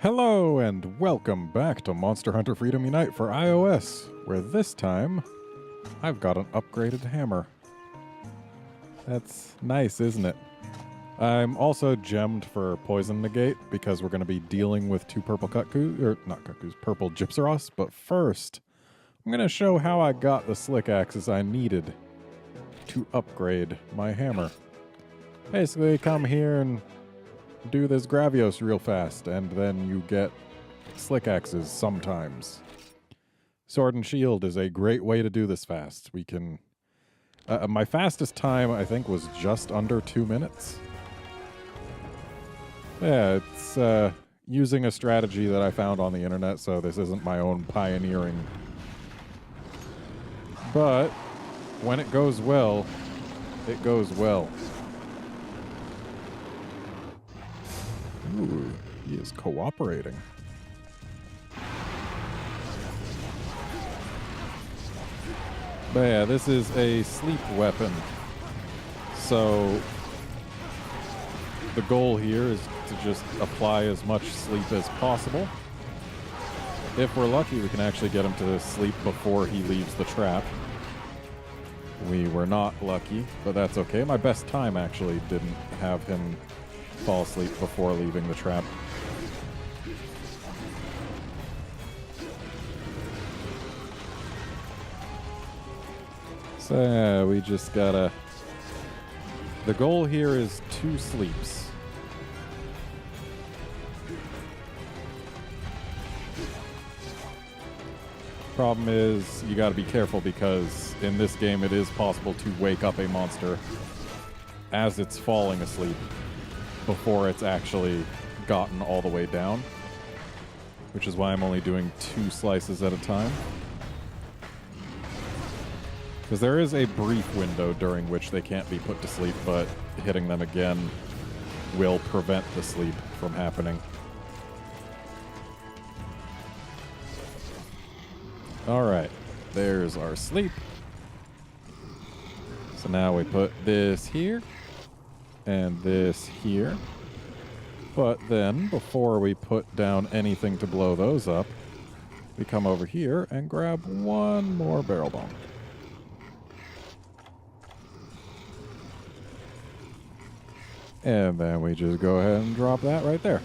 Hello and welcome back to Monster Hunter Freedom Unite for iOS, where this time I've got an upgraded hammer. That's nice, isn't it? I'm also gemmed for Poison Negate because we're going to be dealing with two purple purple Gypceros, but first I'm going to show how I got the slick axes I needed to upgrade my hammer. Basically, come here and do this Gravios real fast, and then you get slick axes sometimes. Sword and Shield is a great way to do this fast. We can... my fastest time, I think, was just under 2 minutes. Yeah, it's using a strategy that I found on the internet, so this isn't my own pioneering. But when it goes well, it goes well. Ooh, he is cooperating. But yeah, this is a sleep weapon. So the goal here is to just apply as much sleep as possible. If we're lucky, we can actually get him to sleep before he leaves the trap. We were not lucky, but that's okay. My best time actually didn't have him fall asleep before leaving the trap. So yeah, we just gotta... The goal here is 2 sleeps. Problem is, you gotta be careful because in this game it is possible to wake up a monster as it's falling asleep before it's actually gotten all the way down, which is why I'm only doing 2 slices at a time. Because there is a brief window during which they can't be put to sleep, but hitting them again will prevent the sleep from happening. Alright, there's our sleep. So now we put this here and this here. But then, before we put down anything to blow those up, we come over here and grab one more barrel bomb. And then we just go ahead and drop that right there.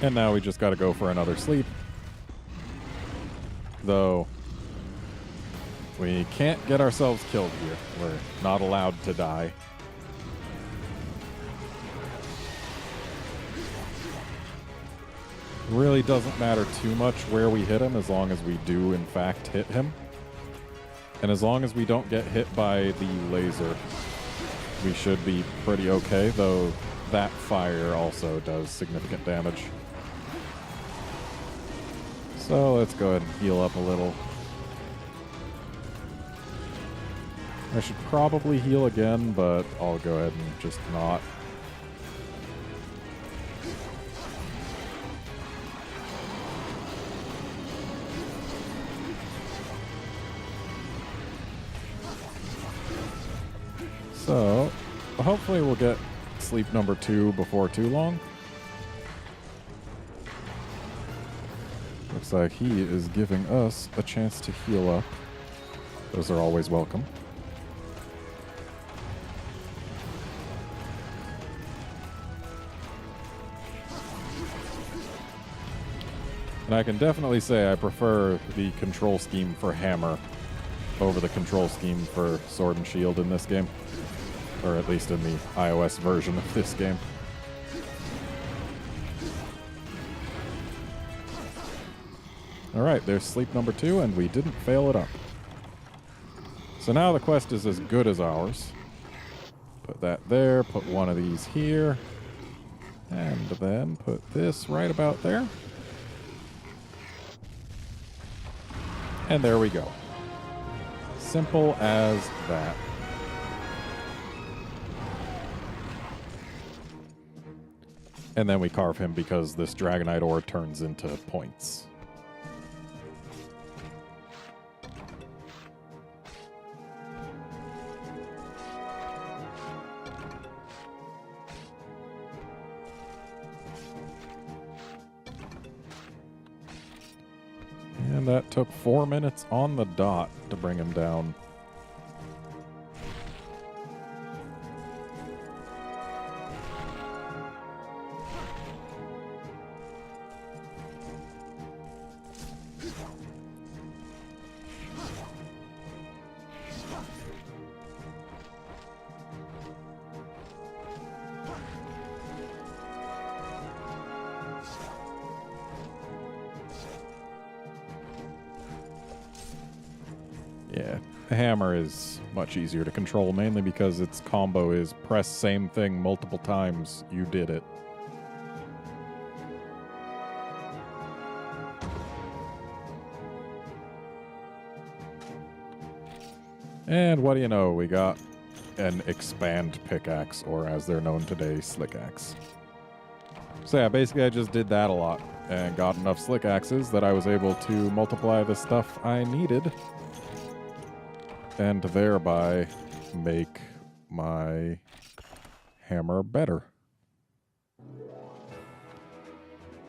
And now we just gotta go for another sleep. Though we can't get ourselves killed here. We're not allowed to die. Really doesn't matter too much where we hit him as long as we do in fact hit him. And as long as we don't get hit by the laser, we should be pretty okay, though that fire also does significant damage. So let's go ahead and heal up a little. I should probably heal again, but I'll go ahead and just not. So, hopefully we'll get sleep number 2 before too long. Looks like he is giving us a chance to heal up. Those are always welcome. And I can definitely say I prefer the control scheme for Hammer over the control scheme for Sword and Shield in this game. Or at least in the iOS version of this game. Alright, there's sleep number 2, and we didn't fail it up. So now the quest is as good as ours. Put that there, put one of these here, and then put this right about there. And there we go. Simple as that. And then we carve him because this Dragonite ore turns into points. And that took 4 minutes on the dot to bring him down. Yeah, the hammer is much easier to control, mainly because its combo is press same thing multiple times, you did it. And what do you know, we got an expand pickaxe, or as they're known today, slick axe. So yeah, basically I just did that a lot and got enough slick axes that I was able to multiply the stuff I needed and thereby make my hammer better.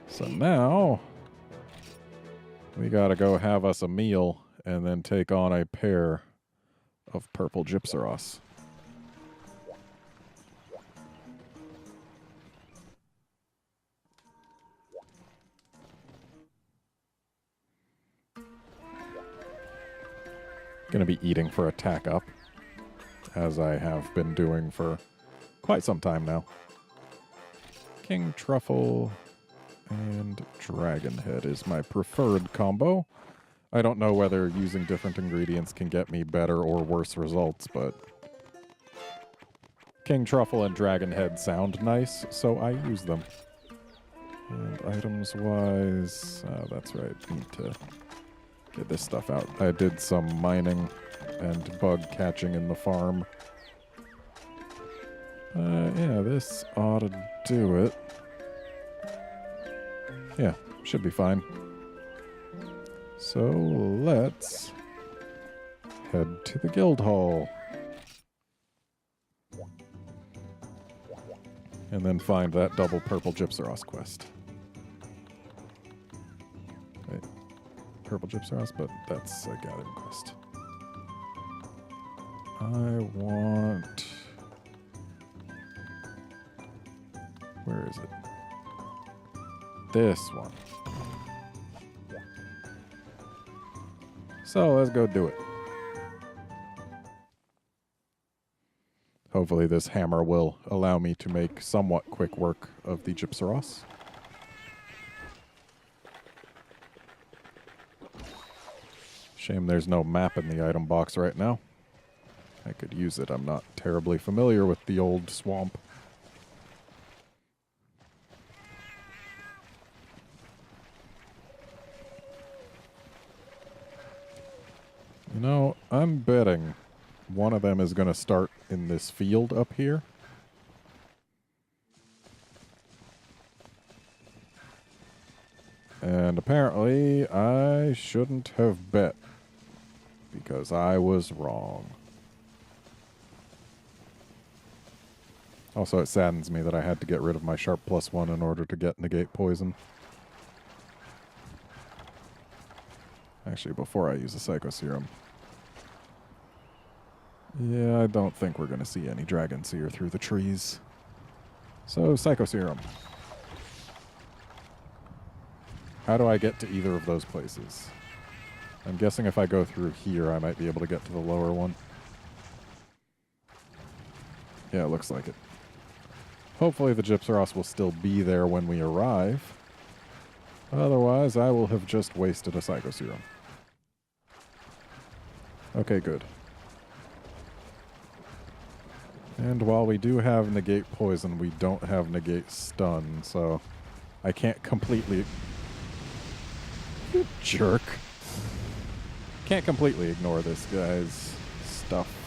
So now we gotta go have us a meal and then take on a pair of purple Gypceros. Gonna be eating for attack up, as I have been doing for quite some time now. King Truffle and Dragon Head is my preferred combo. I don't know whether using different ingredients can get me better or worse results, but King Truffle and Dragon Head sound nice, so I use them. And items-wise, that's right, need to get this stuff out. I did some mining and bug catching in the farm. Yeah, this ought to do it. Yeah, should be fine. So let's head to the guild hall. And then find that double purple Gypceros quest. Wait, purple Gypceros, but that's a gathering quest. I want... Where is it? This one. So let's go do it. Hopefully this hammer will allow me to make somewhat quick work of the Gypceros. Shame there's no map in the item box right now. I could use it. I'm not terribly familiar with the old swamp. You know, I'm betting one of them is going to start in this field up here. And apparently I shouldn't have bet because I was wrong. Also, it saddens me that I had to get rid of my Sharp +1 in order to get Negate Poison. Actually, before I use a Psycho Serum. Yeah, I don't think we're going to see any Dragon Seer through the trees. So, Psycho Serum. How do I get to either of those places? I'm guessing if I go through here, I might be able to get to the lower one. Yeah, it looks like it. Hopefully the Gypceros will still be there when we arrive. Otherwise, I will have just wasted a Psycho Serum. Okay, good. And while we do have Negate Poison, we don't have Negate Stun, so I can't completely... You jerk. Can't completely ignore this guy's stuff.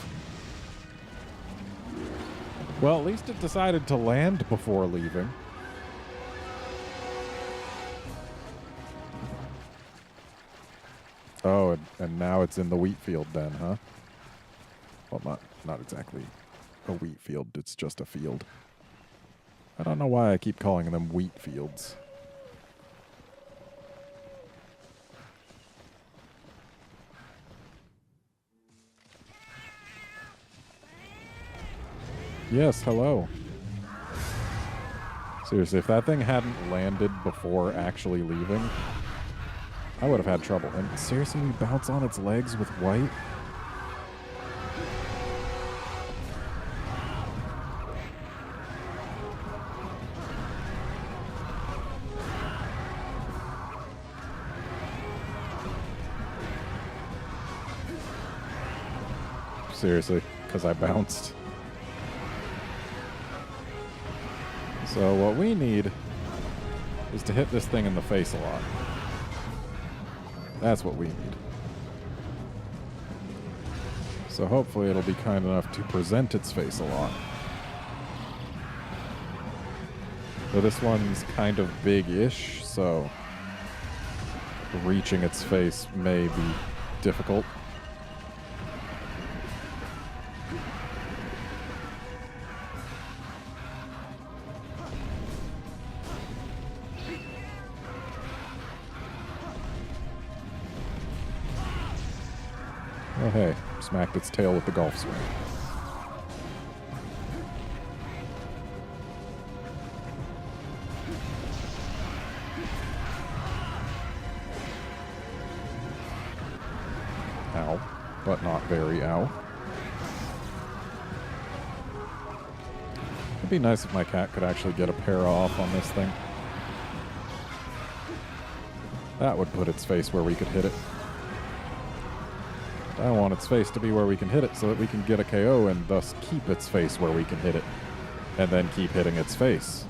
Well, at least it decided to land before leaving. Oh, and now it's in the wheat field then, huh? Well, not exactly a wheat field, it's just a field. I don't know why I keep calling them wheat fields. Yes, hello. Seriously, if that thing hadn't landed before actually leaving, I would have had trouble. And seriously, we bounce on its legs with white? Seriously, because I bounced. So what we need is to hit this thing in the face a lot. That's what we need. So hopefully it'll be kind enough to present its face a lot. But this one's kind of big-ish, so reaching its face may be difficult. Oh hey, smacked its tail with the golf swing. Ow, but not very ow. It'd be nice if my cat could actually get a pair off on this thing. That would put its face where we could hit it. I want its face to be where we can hit it so that we can get a KO and thus keep its face where we can hit it. And then keep hitting its face.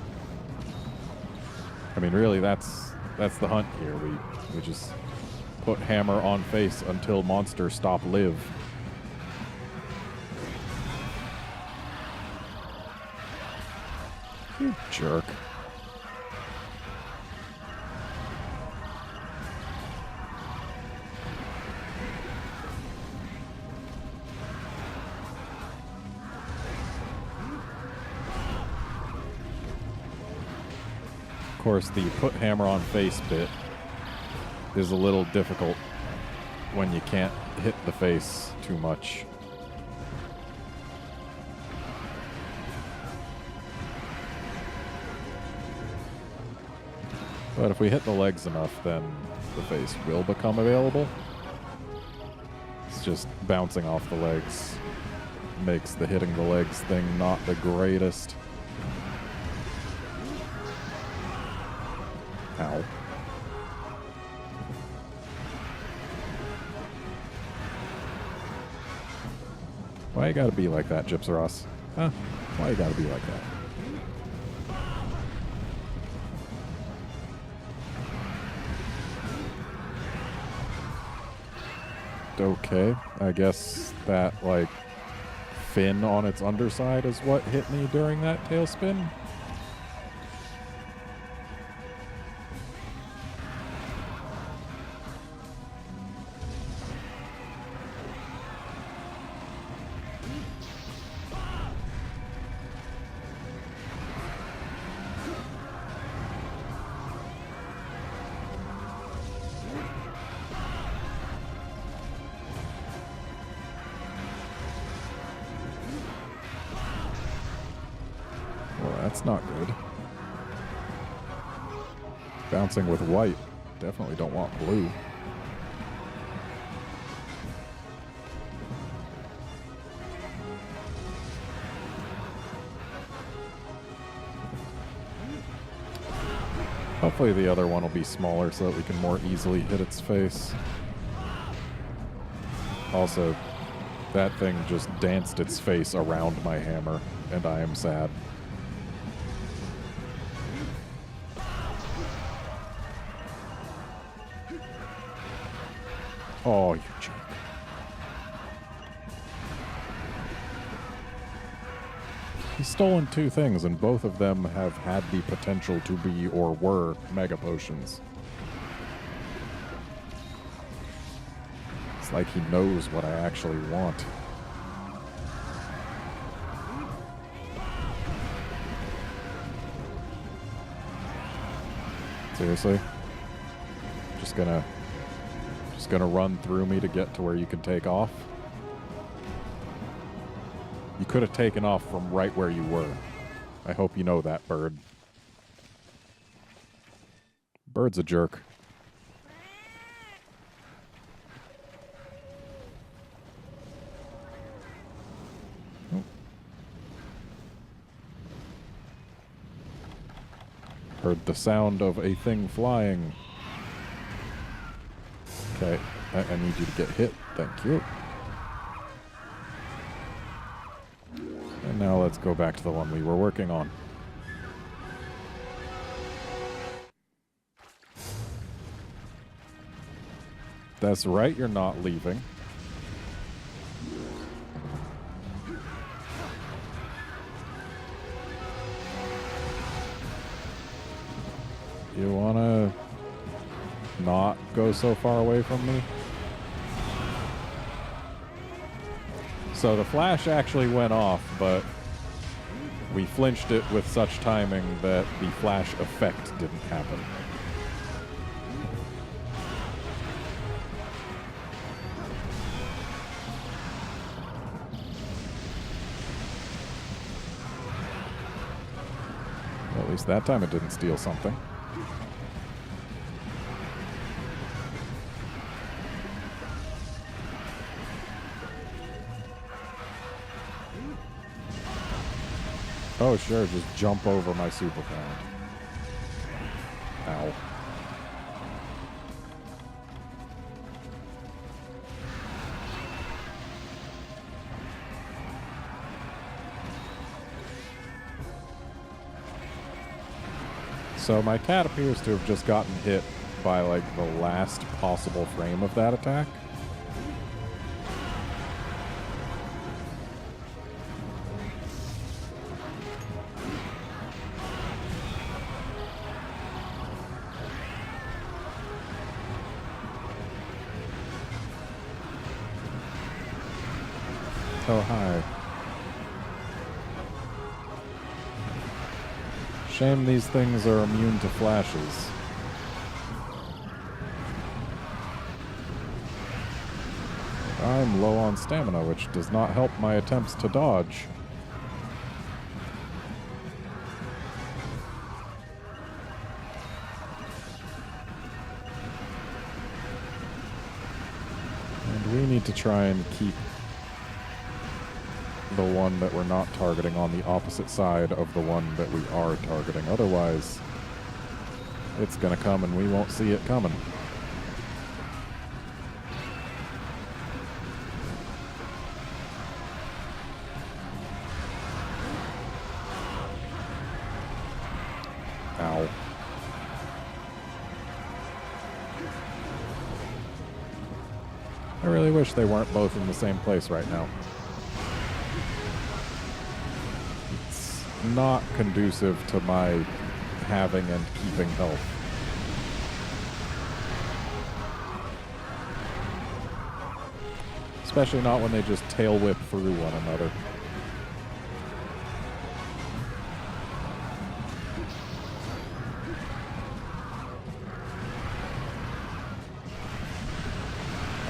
I mean, really, that's the hunt here. We just put hammer on face until monsters stop live. You jerk. Of course, the put hammer on face bit is a little difficult when you can't hit the face too much. But if we hit the legs enough, then the face will become available. It's just bouncing off the legs makes the hitting the legs thing not the greatest. Ow. Why you gotta be like that, Gypceros? Huh? Why you gotta be like that? Okay, I guess that, like, fin on its underside is what hit me during that tailspin. That's not good. Bouncing with white. Definitely don't want blue. Hopefully the other one will be smaller so that we can more easily hit its face. Also, that thing just danced its face around my hammer, and I am sad. Oh, you jerk. He's stolen two things, and both of them have had the potential to be or were mega potions. It's like he knows what I actually want. Seriously? Just gonna run through me to get to where you can take off? You could have taken off from right where you were. I hope you know that, bird. Bird's a jerk. Oh. Heard the sound of a thing flying. Okay, I need you to get hit. Thank you. And now let's go back to the one we were working on. That's right, you're not leaving. You wanna not go so far away from me? So the flash actually went off, but we flinched it with such timing that the flash effect didn't happen. Well, at least that time it didn't steal something. Oh, sure, just jump over my super pound. Ow. So my cat appears to have just gotten hit by, like, the last possible frame of that attack. Oh, hi. Shame these things are immune to flashes. I'm low on stamina, which does not help my attempts to dodge. And we need to try and keep the one that we're not targeting on the opposite side of the one that we are targeting. Otherwise, it's gonna come and we won't see it coming. Ow. I really wish they weren't both in the same place right now. Not conducive to my having and keeping health. Especially not when they just tail whip through one another.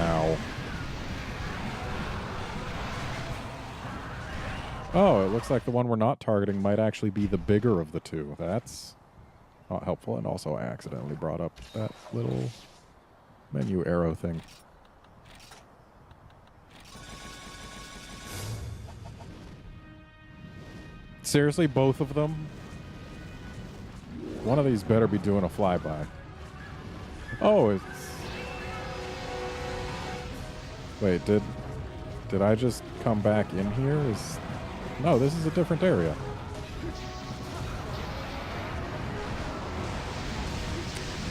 Ow. Oh, it looks like the one we're not targeting might actually be the bigger of the two. That's not helpful. And also I accidentally brought up that little menu arrow thing. Seriously, both of them? One of these better be doing a flyby. Oh, it's... Wait, did I just come back in here? No, this is a different area.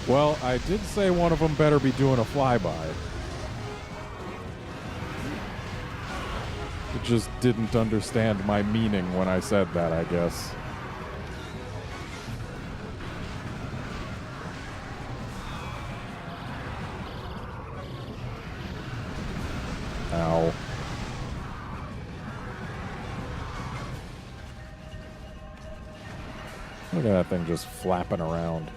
Well, I did say one of them better be doing a flyby. It just didn't understand my meaning when I said that, I guess. Ow. Look at that thing just flapping around.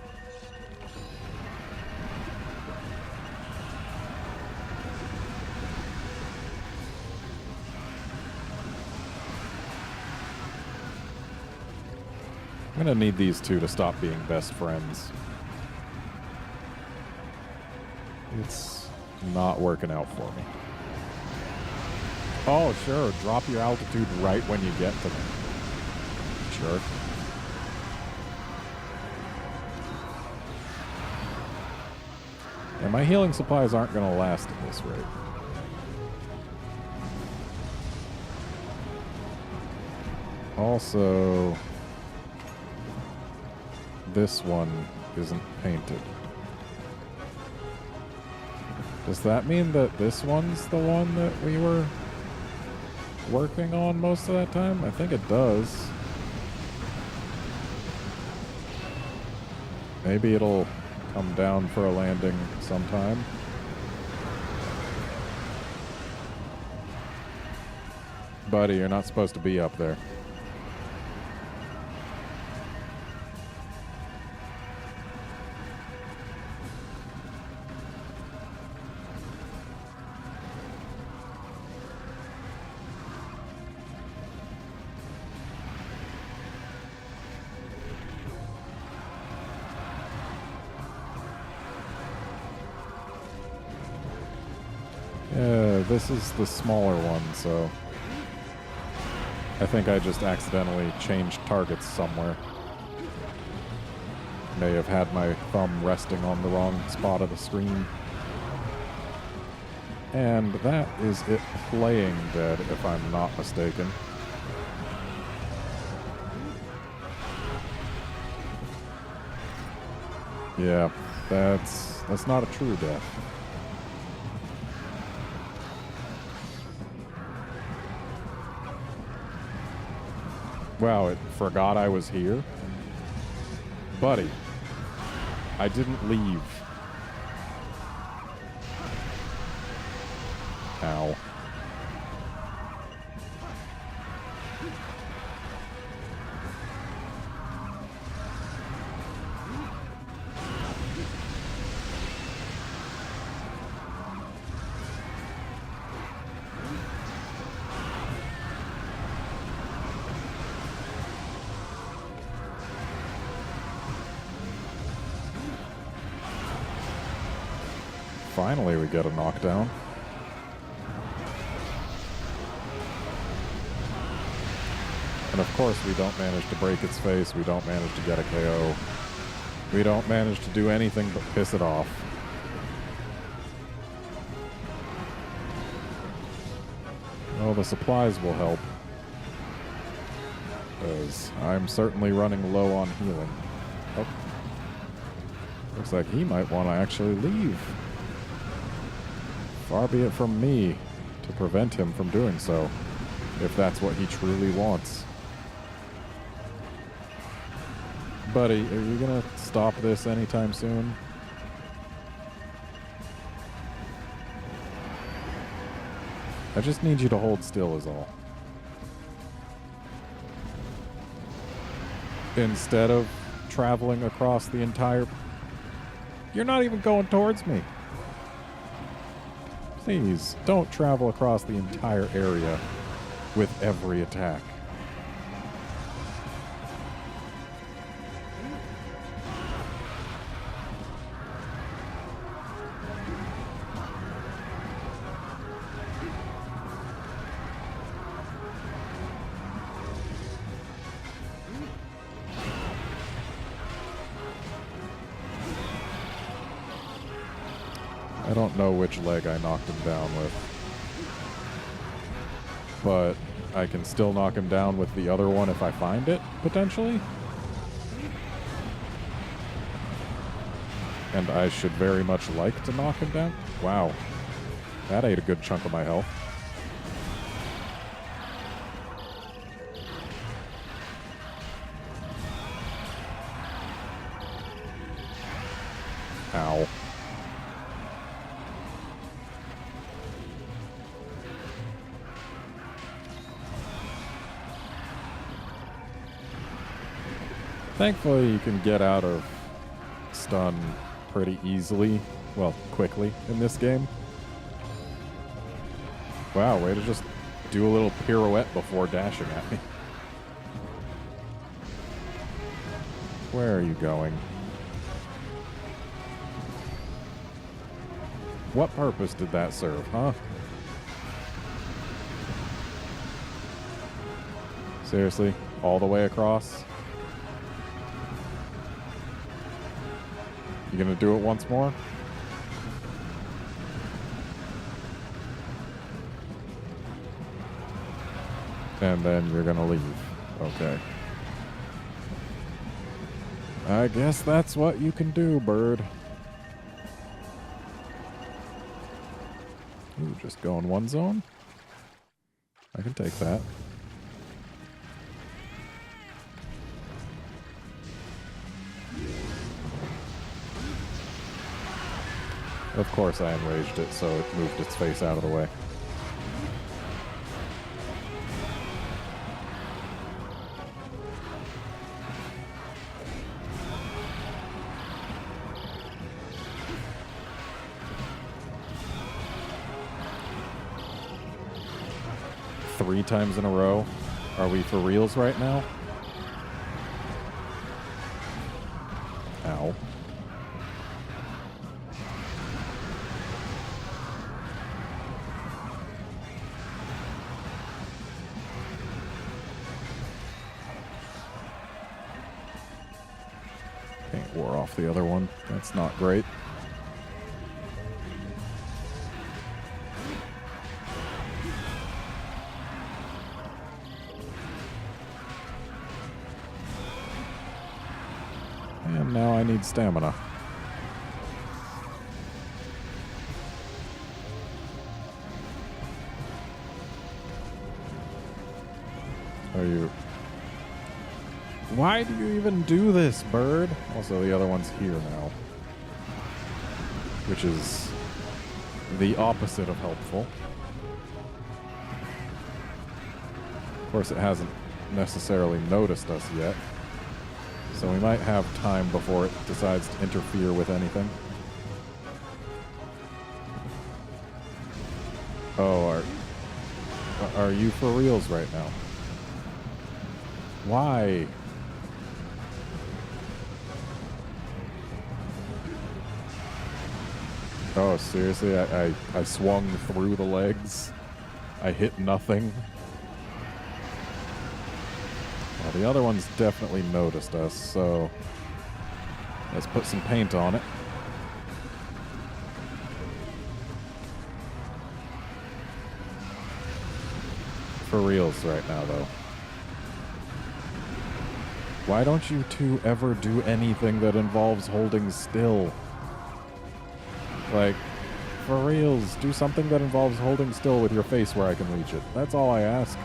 I'm gonna need these two to stop being best friends. It's not working out for me. Oh, sure. Drop your altitude right when you get to them. Sure. And my healing supplies aren't going to last at this rate. Also, this one isn't painted. Does that mean that this one's the one that we were working on most of that time? I think it does. Maybe it'll come down for a landing sometime. Buddy, you're not supposed to be up there. This is the smaller one, so I think I just accidentally changed targets somewhere. May have had my thumb resting on the wrong spot of the screen. And that is it playing dead, if I'm not mistaken. Yeah, that's not a true death. Wow, it forgot I was here? Buddy, I didn't leave. Ow. Finally, we get a knockdown. And of course, we don't manage to break its face. We don't manage to get a KO. We don't manage to do anything but piss it off. Well, the supplies will help, because I'm certainly running low on healing. Oh. Looks like he might want to actually leave. Far be it from me to prevent him from doing so, if that's what he truly wants. Buddy, are you gonna stop this anytime soon? I just need you to hold still is all. Instead of traveling across the entire... You're not even going towards me. Please, don't travel across the entire area with every attack. I don't know which leg I knocked him down with, but I can still knock him down with the other one if I find it, potentially. And I should very much like to knock him down. Wow, that ate a good chunk of my health. Ow. Thankfully, you can get out of stun pretty easily, well, quickly in this game. Wow, way to just do a little pirouette before dashing at me. Where are you going? What purpose did that serve, huh? Seriously? All the way across? You gonna do it once more? And then you're gonna leave. Okay. I guess that's what you can do, bird. Ooh, just go in one zone? I can take that. Of course I enraged it, so it moved its face out of the way. Three times in a row? Are we for reals right now? Ow. Paint wore off the other one. That's not great. And now I need stamina. Are you... Why do you even do this, bird? Also, the other one's here now. Which is the opposite of helpful. Of course, it hasn't necessarily noticed us yet. So we might have time before it decides to interfere with anything. Oh, are you for reals right now? Why? Oh, seriously? I swung through the legs. I hit nothing. Well, the other one's definitely noticed us, so let's put some paint on it. For reals right now, though. Why don't you two ever do anything that involves holding still? Like, for reals, do something that involves holding still with your face where I can reach it. That's all I ask.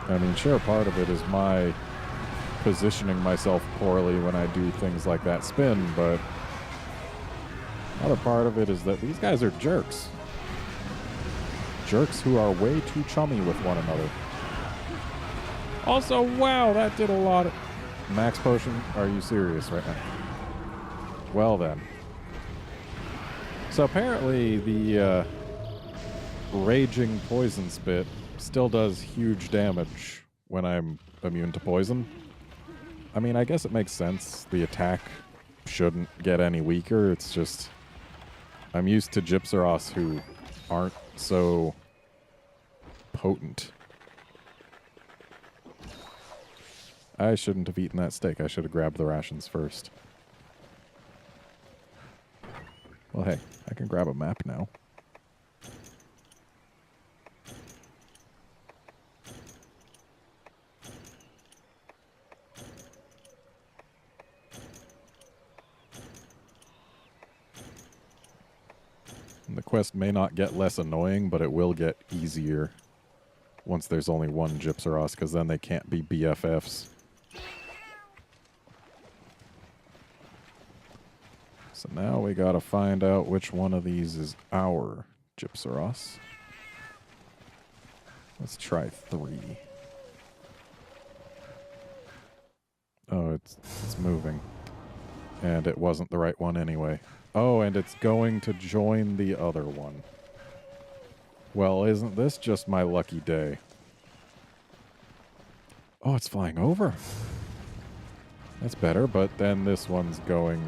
I mean, sure, part of it is my positioning myself poorly when I do things like that spin, but another part of it is that these guys are jerks. Jerks who are way too chummy with one another. Also, wow, that did a lot of... Max potion? Are you serious right now? Well then. So apparently the raging poison spit still does huge damage when I'm immune to poison. I mean, I guess it makes sense. The attack shouldn't get any weaker. It's just... I'm used to Gypceros who aren't so potent. I shouldn't have eaten that steak. I should have grabbed the rations first. Well, hey, I can grab a map now. And the quest may not get less annoying, but it will get easier once there's only one Gypceros, because then they can't be BFFs. So now we gotta find out which one of these is our Gypceros. Let's try 3. Oh, it's moving. And it wasn't the right one anyway. Oh, and it's going to join the other one. Well, isn't this just my lucky day? Oh, it's flying over. That's better, but then this one's going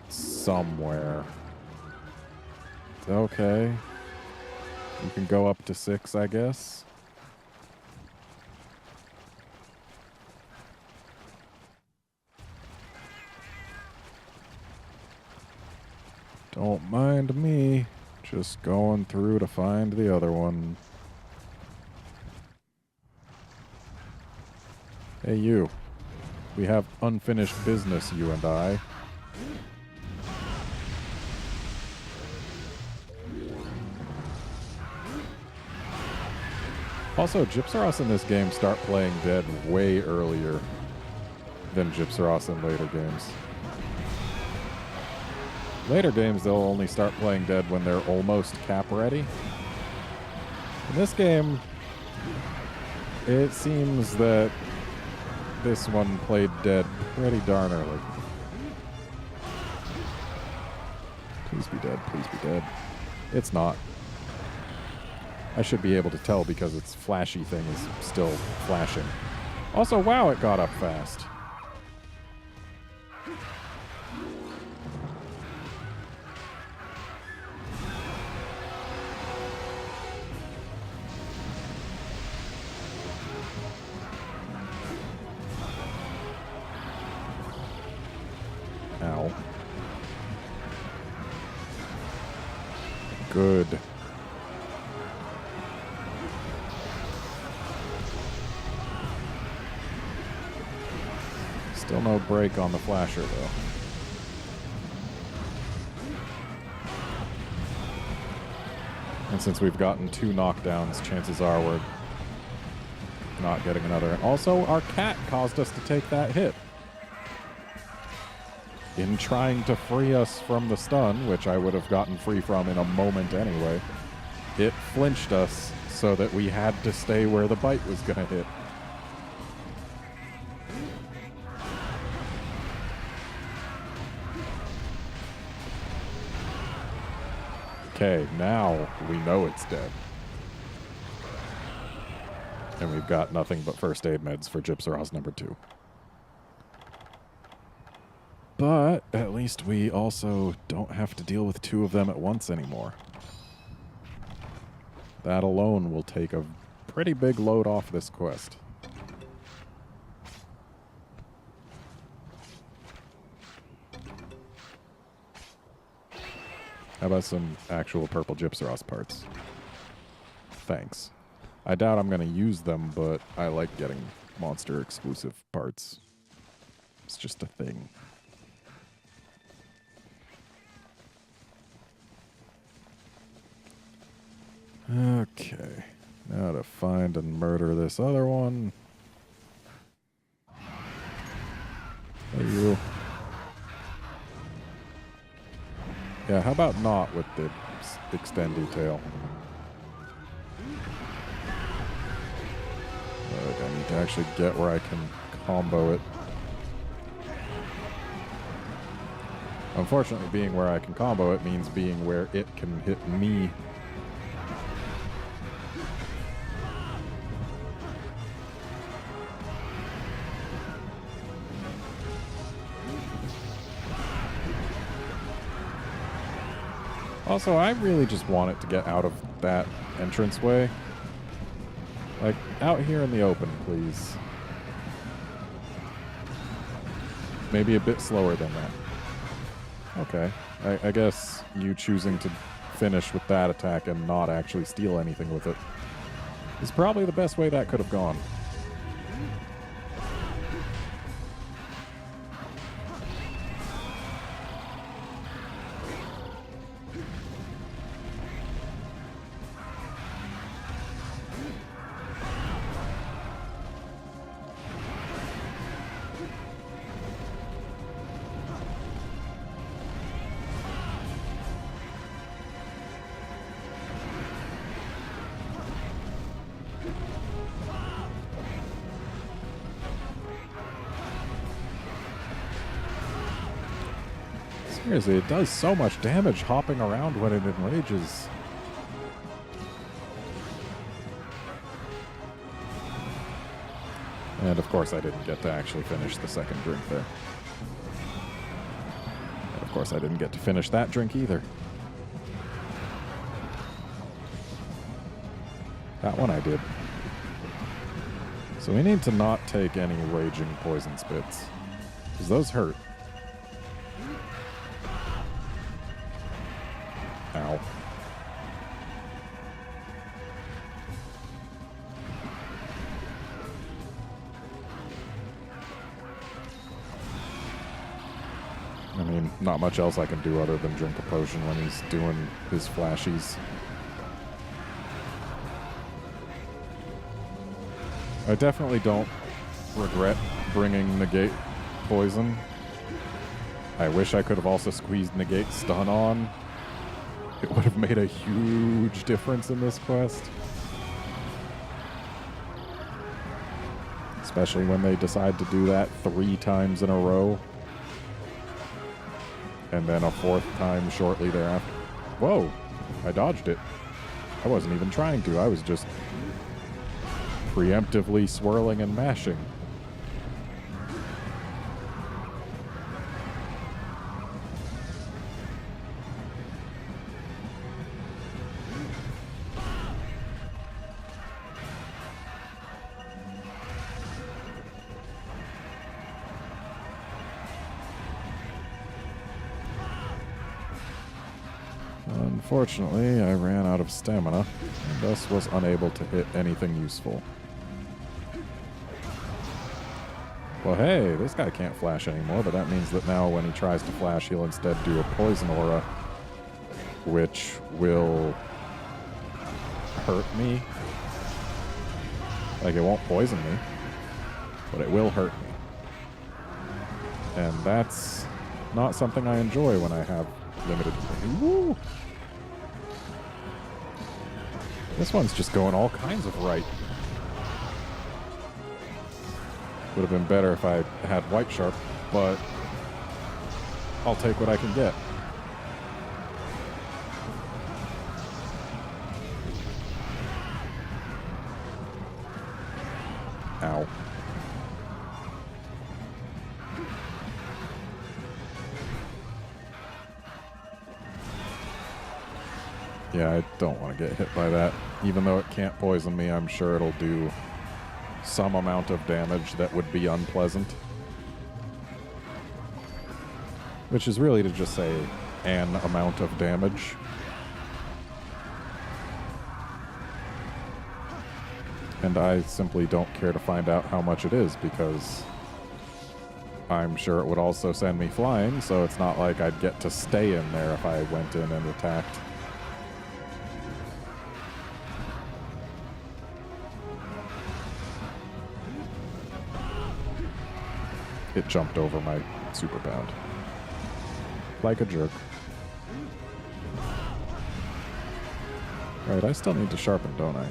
somewhere. Okay. You can go up to 6, I guess. Don't mind me. Just going through to find the other one. Hey, you. We have unfinished business, you and I. Also, Gypceros in this game start playing dead way earlier than Gypceros in later games. Later games, they'll only start playing dead when they're almost cap ready. In this game, it seems that this one played dead pretty darn early. Please be dead, please be dead. It's not. I should be able to tell because its flashy thing is still flashing. Also, wow, it got up fast. Ow. Good. Still no break on the flasher, though. And since we've gotten 2 knockdowns, chances are we're not getting another. Also, our cat caused us to take that hit. In trying to free us from the stun, which I would have gotten free from in a moment anyway, it flinched us so that we had to stay where the bite was going to hit. Okay, now we know it's dead. And we've got nothing but first aid meds for Gypceros number 2. But at least we also don't have to deal with 2 of them at once anymore. That alone will take a pretty big load off this quest. How about some actual purple Gypceros parts? Thanks. I doubt I'm going to use them, but I like getting monster exclusive parts. It's just a thing. Okay. Now to find and murder this other one. Hey, you. Yeah, how about not with the extendy tail? But I need to actually get where I can combo it. Unfortunately, being where I can combo it means being where it can hit me. Also, I really just want it to get out of that entranceway. Like, out here in the open, please. Maybe a bit slower than that. Okay. I guess you choosing to finish with that attack and not actually steal anything with it is probably the best way that could have gone. Seriously, it does so much damage hopping around when it enrages. And of course I didn't get to actually finish the second drink there. And of course I didn't get to finish that drink either. That one I did. So we need to not take any raging poison spits, because those hurt. Ow. I mean, not much else I can do other than drink a potion when he's doing his flashies. I definitely don't regret bringing Negate Poison. I wish I could have also squeezed Negate Stun on. It would have made a huge difference in this quest. Especially when they decide to do that 3 times in a row. And then a 4th time shortly thereafter. Whoa! I dodged it. I wasn't even trying to. I was just preemptively swirling and mashing. Unfortunately, I ran out of stamina, and thus was unable to hit anything useful. Well, hey, this guy can't flash anymore, but that means that now when he tries to flash, he'll instead do a poison aura, which will hurt me. Like, it won't poison me, but it will hurt me. And that's not something I enjoy when I have limited... Woo! This one's just going all kinds of right. Would have been better if I had White Sharp, but I'll take what I can get. Ow. Yeah, I don't want to get hit by that. Even though it can't poison me, I'm sure it'll do some amount of damage that would be unpleasant. Which is really to just say an amount of damage. And I simply don't care to find out how much it is, because I'm sure it would also send me flying, so it's not like I'd get to stay in there if I went in and attacked. It jumped over my super bound. Like a jerk. Right, I still need to sharpen, don't I?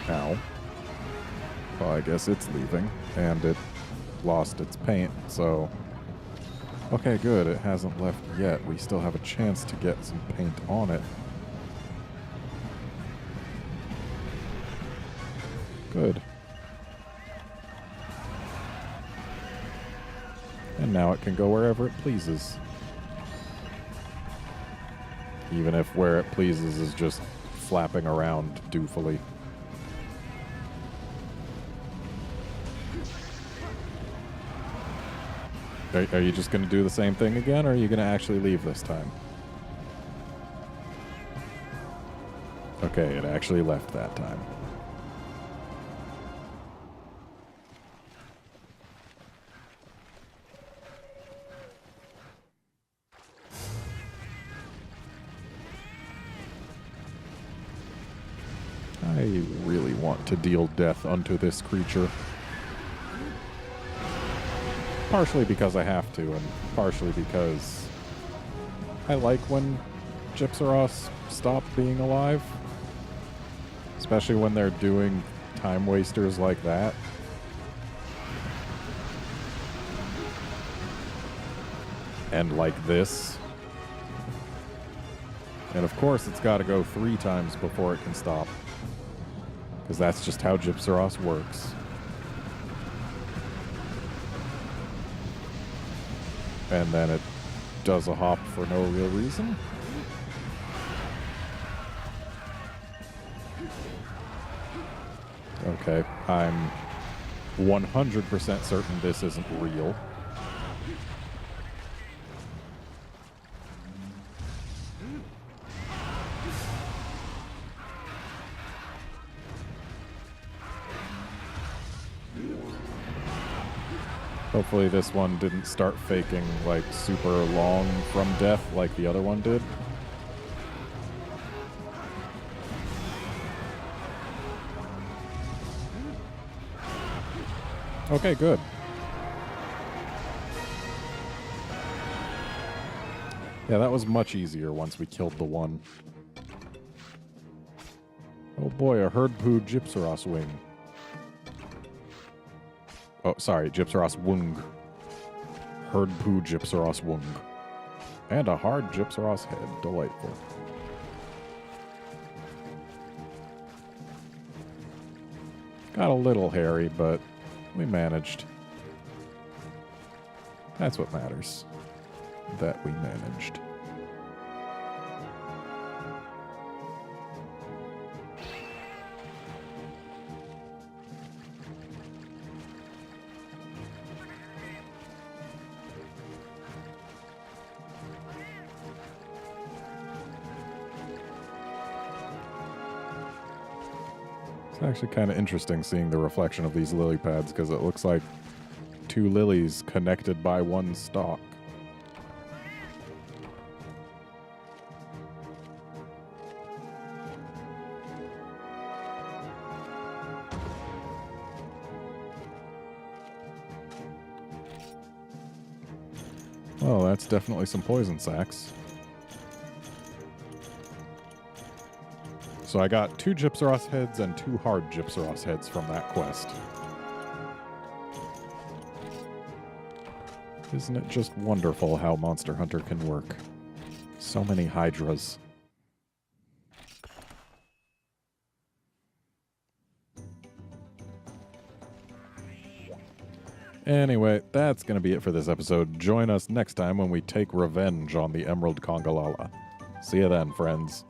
Ow. Well, I guess it's leaving, and it lost its paint, so... Okay, good, it hasn't left yet. We still have a chance to get some paint on it. Good. And now it can go wherever it pleases. Even if where it pleases is just flapping around doofully. Are you just going to do the same thing again, or are you going to actually leave this time? Okay, it actually left that time. I really want to deal death unto this creature. Partially because I have to, and partially because I like when Gypceros stop being alive. Especially when they're doing time wasters like that. And like this. And of course it's got to go 3 times before it can stop. Because that's just how Gypceros works. And then it does a hop for no real reason. Okay, I'm 100% certain this isn't real. Hopefully this one didn't start faking like super long from death like the other one did. Okay, good. Yeah, that was much easier once we killed the one. Oh boy, a herd poo Gypceros wing. Oh, sorry, Gypceros wung. Herd poo Gypceros wung. And a hard Gypceros head. Delightful. Got a little hairy, but we managed. That's what matters. That we managed. It's actually kind of interesting seeing the reflection of these lily pads because it looks like two lilies connected by one stalk. Oh, that's definitely some poison sacks. So I got 2 Gypceros heads and 2 hard Gypceros heads from that quest. Isn't it just wonderful how Monster Hunter can work? So many Hydras. Anyway, that's going to be it for this episode. Join us next time when we take revenge on the Emerald Congalala. See you then, friends.